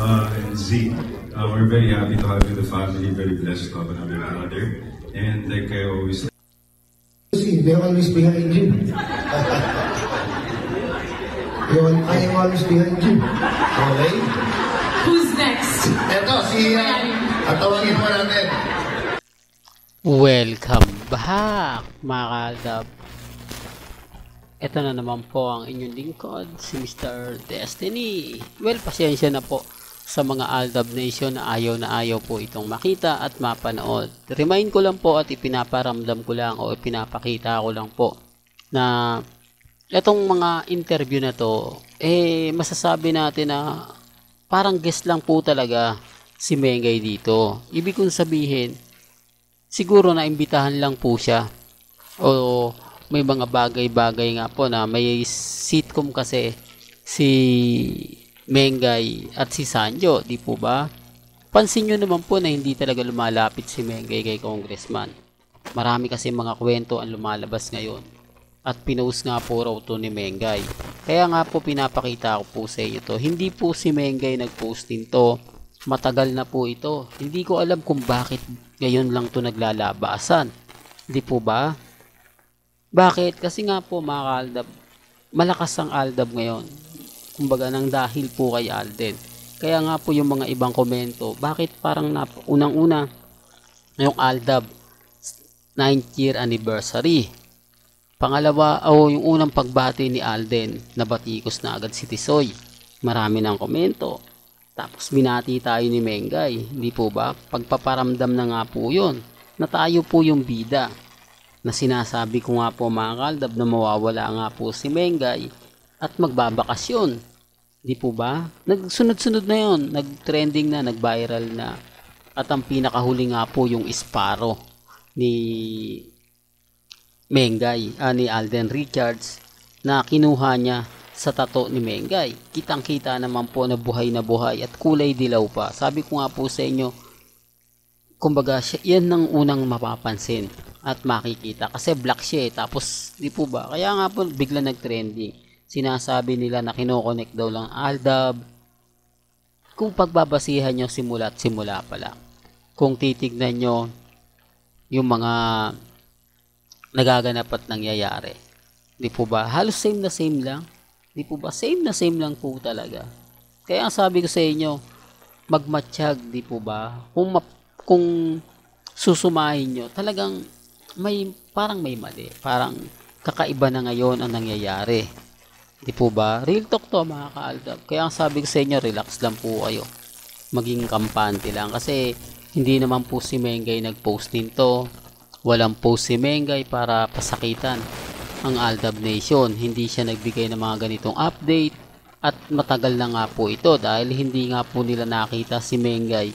and Z. We're very happy to have you in the family, very blessed to have another brother. And like I always See, they're always behind you. I am always behind you. Okay? Who's next? Eto, si at tawagin mo natin. Welcome back, mga kaaldab. Ito na naman po ang inyong lingkod, si Mr. Destiny. Well, pasensya na po sa mga Aldab Nation na ayaw po itong makita at mapanood. Remind ko lang po at ipinaparamdam ko lang o ipinapakita ko lang po na itong mga interview na to, masasabi natin na parang guest lang po talaga si Mengay dito. Ibig kong sabihin, siguro na imbitahan lang po siya o may mga bagay-bagay nga po na may sitcom kasi si Mengay at si Sanjo, di po ba? Pansin nyo naman po na hindi talaga lumalapit si Mengay kay Congressman. Marami kasi mga kwento ang lumalabas ngayon at pinost nga po raw to ni Mengay. Kaya nga po pinapakita ko po sa inyo to. Hindi po si Mengay nag-post nito. Matagal na po ito. Hindi ko alam kung bakit ngayon lang to naglalabasan. Di po ba? Bakit? Kasi nga po mga kaaldab, malakas ang Aldab ngayon. Kumbaga nang dahil po kay Alden. Kaya nga po yung mga ibang komento, bakit parang unang-una yung Aldab 9th year anniversary. Pangalawa, yung unang pagbati ni Alden, nabatikos na agad si Tisoy. Marami ng komento. Tapos binati tayo ni Mengay. Hindi po ba? Pagpaparamdam na nga po yun, na tayo po yung bida. Na sinasabi ko nga po mga kaaldab na mawawala nga po si Mengay at magbabakasyon. Di po ba? Nagsunod-sunod na yon, nag-trending na, nag-viral na. At ang pinakahuli nga po yung Sparrow ni Mengay, ni Alden Richards na kinuha niya sa tato ni Mengay. Kitang-kita naman po na buhay at kulay dilaw pa. Sabi ko nga po sa inyo, kumbaga yan ang unang mapapansin at makikita kasi black siya tapos di po ba, kaya nga po bigla nag-trending, sinasabi nila na kino-connect daw lang Aldab. Kung pagbabasihan nyo simula pa lang, kung titignan nyo yung mga nagaganap at nangyayari, di po ba, halos same lang, di po ba, same lang po talaga. Kaya ang sabi ko sa inyo, magmatsyag, di po ba, kung susumahin nyo, talagang parang may mali. Parang kakaiba na ngayon ang nangyayari. Di po ba? Real talk to mga kaaldab. Kaya ang sabi ko sa inyo, relax lang po kayo. Maging kampante lang. Kasi hindi naman po si Mengay nag-post nito. Walang post si Mengay para pasakitan ang Aldab Nation. Hindi siya nagbigay ng mga ganitong update. At matagal na nga po ito dahil hindi nga po nila nakita si Mengay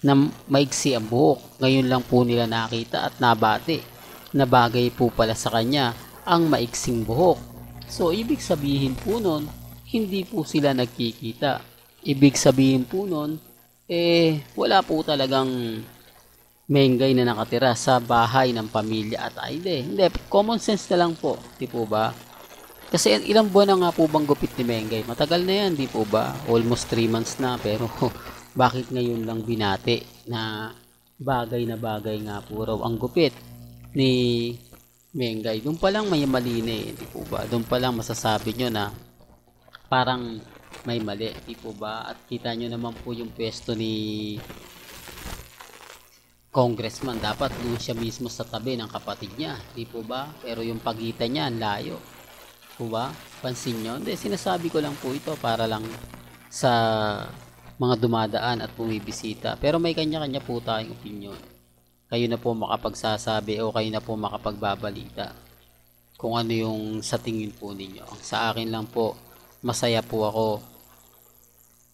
na maigsi ang buhok. Ngayon lang po nila nakita at nabati na bagay po pala sa kanya ang maiksing buhok. So ibig sabihin po nun, hindi po sila nagkikita. Ibig sabihin po nun, wala po talagang Mengay na nakatira sa bahay ng pamilya at Aide. Hindi, common sense na lang po, di po ba? Kasi ilang buwan na nga po bang gupit ni Mengay? Matagal na yan, di po ba? Almost 3 months na, pero bakit ngayon lang binati na bagay nga po raw ang gupit ni Mengay? Doon pa lang may mali na di po ba? Doon pa lang masasabi nyo na parang may mali, di po ba? At kita nyo naman po yung pwesto ni Congressman, dapat doon siya mismo sa tabi ng kapatid niya, di po ba? Pero yung pagitan niya, ang layo. Po ba? Pansin nyo? Hindi, sinasabi ko lang po ito para lang sa mga dumadaan at bumibisita. Pero may kanya-kanya po tayong opinion. Kayo na po makapagsasabi o kayo na po makapagbabalita kung ano yung sa tingin po ninyo. Sa akin lang po, masaya po ako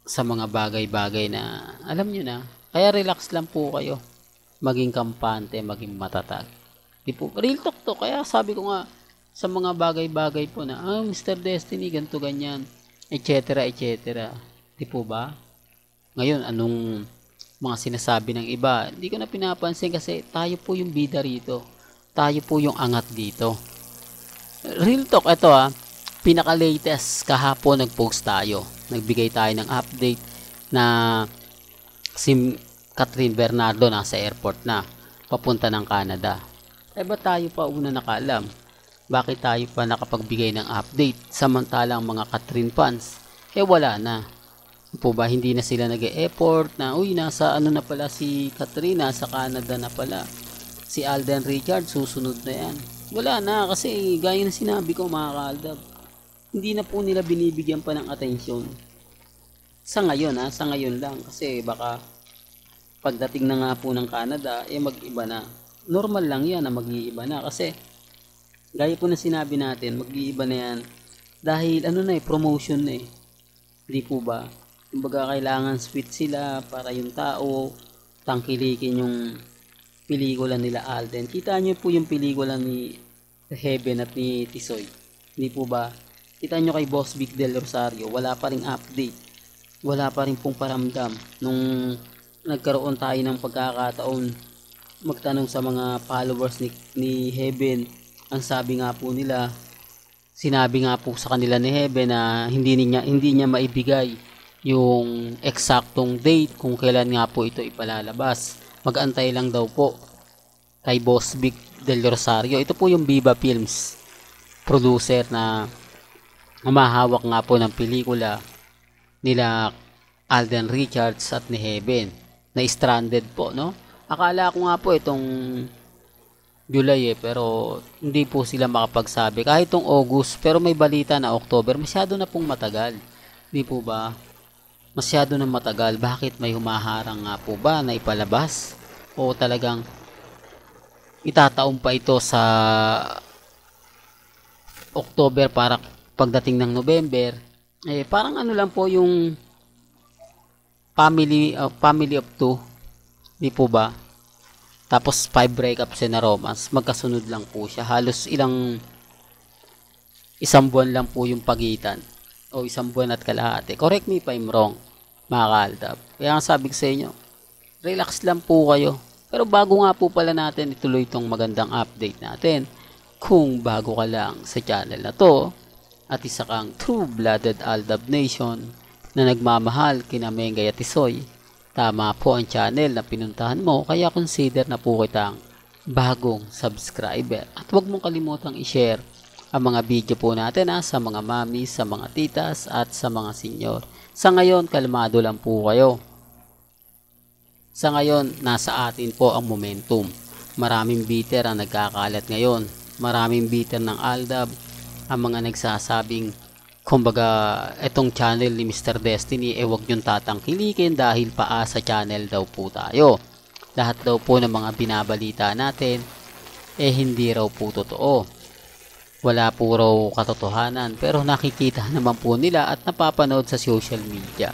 sa mga bagay-bagay na alam nyo na. Kaya relax lang po kayo. Maging kampante, maging matatag. Di po, real talk to. Kaya sabi ko nga sa mga bagay-bagay po na Mr. Destiny, ganito ganyan, etc. Di po ba? Ngayon, anong mga sinasabi ng iba, hindi ko na pinapansin kasi tayo po yung bida rito. Tayo po yung angat dito. Real talk, ito pinaka-latest kahapon nag-post tayo. Nagbigay tayo ng update na si Catherine Bernardo nasa airport na papunta ng Canada. Ba tayo pa una nakaalam? Bakit tayo pa nakapagbigay ng update samantalang mga Catherine fans wala na? Po ba hindi na sila nag-e-effort na nasa ano na pala si Catherine, nasa Canada na pala. Si Alden Richards susunod na yan. Wala na kasi gaya na sinabi ko mga kaaldab, hindi na po nila binibigyan pa ng atensyon. Sa ngayon sa ngayon lang kasi baka pagdating na nga po ng Canada mag-iba na. Normal lang yan na mag-iiba na kasi gaya po na sinabi natin, mag-iiba na yan dahil promotion na Hindi po ba? Kumbaga kailangan sweet sila para yung tao tangkilikin yung pelikula nila Alden. Kita nyo po yung pelikula ni Heaven at ni Tisoy. Hindi po ba? Kita nyo kay Boss Vic Del Rosario, wala pa ring update. Wala pa rin pong paramdam. Nung nagkaroon tayo ng pagkakataon magtanong sa mga followers ni Heaven, ang sabi nga po nila, sinabi nga po sa kanila ni Heaven na hindi niya maibigay yung eksaktong date kung kailan nga po ito ipalalabas. Mag-antay lang daw po kay Boss Vic Del Rosario. Ito po yung Viva Films producer na umahawak nga po ng pelikula nila Alden Richards at ni Heaven na stranded po, no? Akala ko nga po itong July pero hindi po sila makapagsabi. Kahit itong August, pero may balita na October, masyado na pong matagal. Hindi po ba? Masyado na matagal. Bakit may humaharang nga po ba na ipalabas? O talagang itataon pa ito sa October para pagdating ng November? Parang lang po yung family of two. Di po ba? Tapos 5 breakups na romance. Magkasunod lang po siya. Halos isang buwan lang po yung pagitan. O isang buwan at kalahati. Correct me if I'm wrong, mga kaaldab. Kaya nga sabi ko sa inyo, relax lang po kayo. Pero bago nga po pala natin ituloy itong magandang update natin. Kung bago ka lang sa channel na to, at isa kang true-blooded Aldab Nation na nagmamahal kina Mengay at Tisoy, tama po ang channel na pinuntahan mo, kaya consider na po kitang bagong subscriber. At huwag mong kalimutang i-share ang mga video po natin sa mga mami, sa mga titas at sa mga senyor. Sa ngayon, kalmado lang po kayo. Sa ngayon, nasa atin po ang momentum. Maraming bitter ang nagkakalat ngayon. Maraming bitter ng Aldab ang mga nagsasabing kumbaga, etong channel ni Mr. Destiny, huwag niyong tatangkilikin dahil paasa channel daw po tayo. Lahat daw po ng mga binabalita natin, hindi raw po totoo. Wala po raw katotohanan, pero nakikita naman po nila at napapanood sa social media.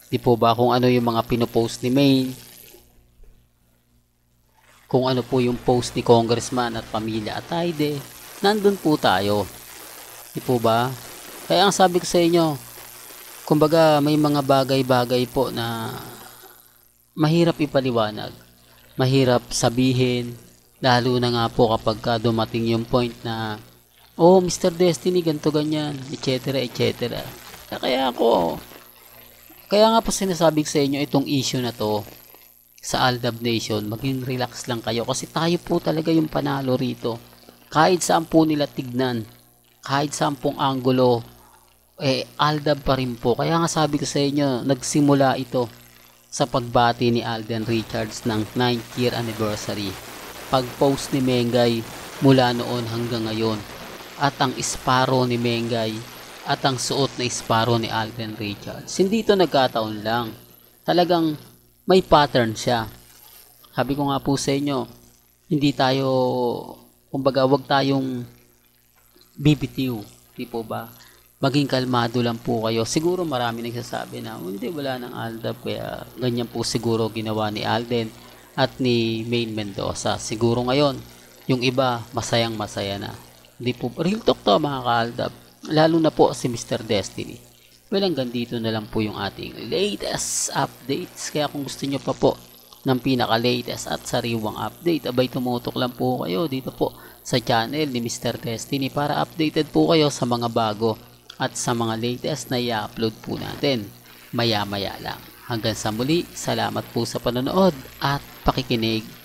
Di po ba kung ano yung mga pinopost ni Maine? Kung ano po yung post ni Congressman at Pamilya Atayde, nandun po tayo. Di po ba? Kaya ang sabi ko sa inyo, kumbaga may mga bagay-bagay po na mahirap ipaliwanag, mahirap sabihin, lalo na nga po kapag dumating yung point na, oh Mr. Destiny, ganto ganyan, etc. etc. Kaya nga po sinasabi ko sa inyo itong issue na to sa Aldab Nation, maging relax lang kayo kasi tayo po talaga yung panalo rito. Kahit saan po nila tignan, kahit saan pong anggulo, Aldab pa rin po. Kaya nga sabi ko sa inyo, nagsimula ito sa pagbati ni Alden Richards ng 9th year anniversary. Pag-post ni Mengay mula noon hanggang ngayon. At ang isparo ni Mengay at ang suot na isparo ni Alden Richards. Hindi ito nagkataon lang. Talagang may pattern siya. Sabi ko nga po sa inyo, hindi tayo, kumbaga wag tayong bibitiw. Di po ba? Maging kalmado lang po kayo. Siguro marami nagsasabi na hindi, wala ng Aldab, kaya ganyan po siguro ginawa ni Alden at ni Maine Mendoza. Siguro ngayon yung iba masayang masaya na. Hindi po, real talk to mga ka-Aldab, lalo na po si Mr. Destiny. Well, hanggang dito na lang po yung ating latest updates. Kaya kung gusto nyo pa po ng pinaka-latest at sariwang update, abay tumutok lang po kayo dito po sa channel ni Mr. Destiny para updated po kayo sa mga bago at sa mga latest na i-upload po natin maya-maya lang. Hanggang sa muli, salamat po sa panonood at pakikinig.